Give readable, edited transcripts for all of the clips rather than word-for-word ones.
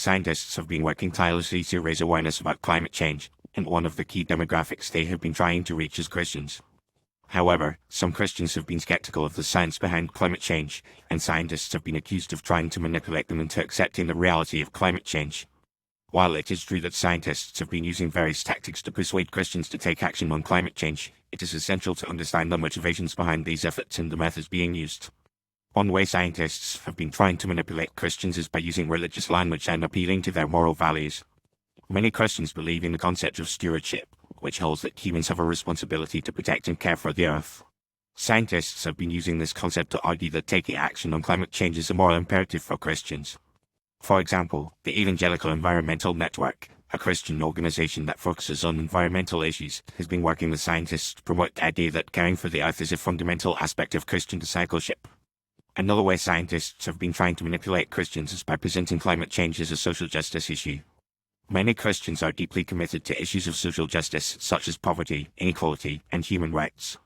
Scientists have been working tirelessly to raise awareness about climate change, and one of the key demographics they have been trying to reach is Christians. However, some Christians have been skeptical of the science behind climate change, and scientists have been accused of trying to manipulate them into accepting the reality of climate change. While it is true that scientists have been using various tactics to persuade Christians to take action on climate change, it is essential to understand the motivations behind these efforts and the methods being used. One way scientists have been trying to manipulate Christians is by using religious language and appealing to their moral values. Many Christians believe in the concept of stewardship, which holds that humans have a responsibility to protect and care for the earth. Scientists have been using this concept to argue that taking action on climate change is a moral imperative for Christians. For example, the Evangelical Environmental Network, a Christian organization that focuses on environmental issues, has been working with scientists to promote the idea that caring for the earth is a fundamental aspect of Christian discipleship. Another way scientists have been trying to manipulate Christians is by presenting climate change as a social justice issue. Many Christians are deeply committed to issues of social justice such as poverty, inequality, and human rights.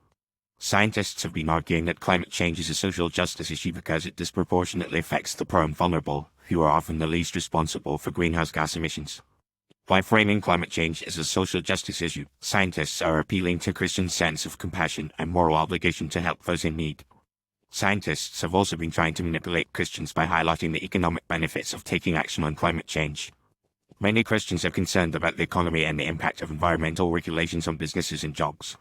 Scientists have been arguing that climate change is a social justice issue because it disproportionately affects the poor and vulnerable, who are often the least responsible for greenhouse gas emissions. By framing climate change as a social justice issue, scientists are appealing to Christians' sense of compassion and moral obligation to help those in need. Scientists have also been trying to manipulate Christians by highlighting the economic benefits of taking action on climate change. Many Christians are concerned about the economy and the impact of environmental regulations on businesses and jobs.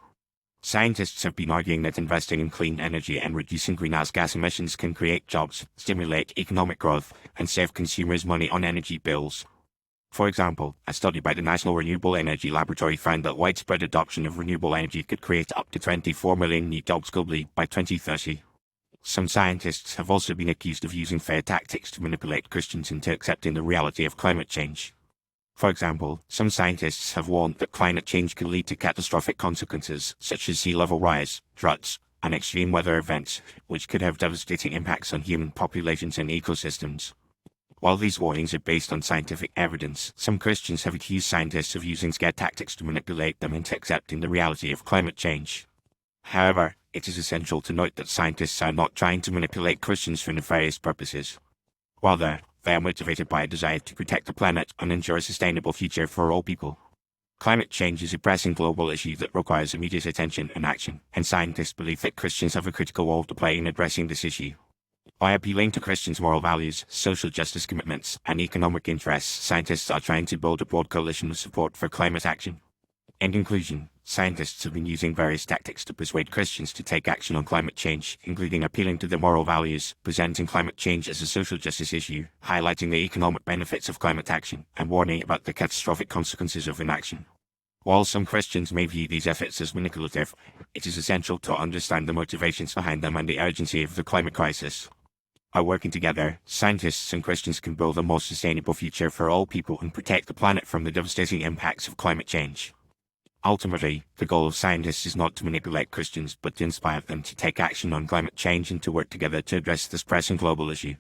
Scientists have been arguing that investing in clean energy and reducing greenhouse gas emissions can create jobs, stimulate economic growth, and save consumers money on energy bills. For example, a study by the National Renewable Energy Laboratory found that widespread adoption of renewable energy could create up to 24 million new jobs globally by 2030. Some scientists have also been accused of using fair tactics to manipulate Christians into accepting the reality of climate change. For example, some scientists have warned that climate change could lead to catastrophic consequences, such as sea level rise, droughts, and extreme weather events, which could have devastating impacts on human populations and ecosystems. While these warnings are based on scientific evidence, some Christians have accused scientists of using scare tactics to manipulate them into accepting the reality of climate change. However, it is essential to note that scientists are not trying to manipulate Christians for nefarious purposes. Rather, they are motivated by a desire to protect the planet and ensure a sustainable future for all people. Climate change is a pressing global issue that requires immediate attention and action, and scientists believe that Christians have a critical role to play in addressing this issue. By appealing to Christians' moral values, social justice commitments, and economic interests, scientists are trying to build a broad coalition of support for climate action. In conclusion, scientists have been using various tactics to persuade Christians to take action on climate change, including appealing to their moral values, presenting climate change as a social justice issue, highlighting the economic benefits of climate action, and warning about the catastrophic consequences of inaction. While some Christians may view these efforts as manipulative, it is essential to understand the motivations behind them and the urgency of the climate crisis. By working together, scientists and Christians can build a more sustainable future for all people and protect the planet from the devastating impacts of climate change. Ultimately, the goal of scientists is not to manipulate Christians but to inspire them to take action on climate change and to work together to address this pressing global issue.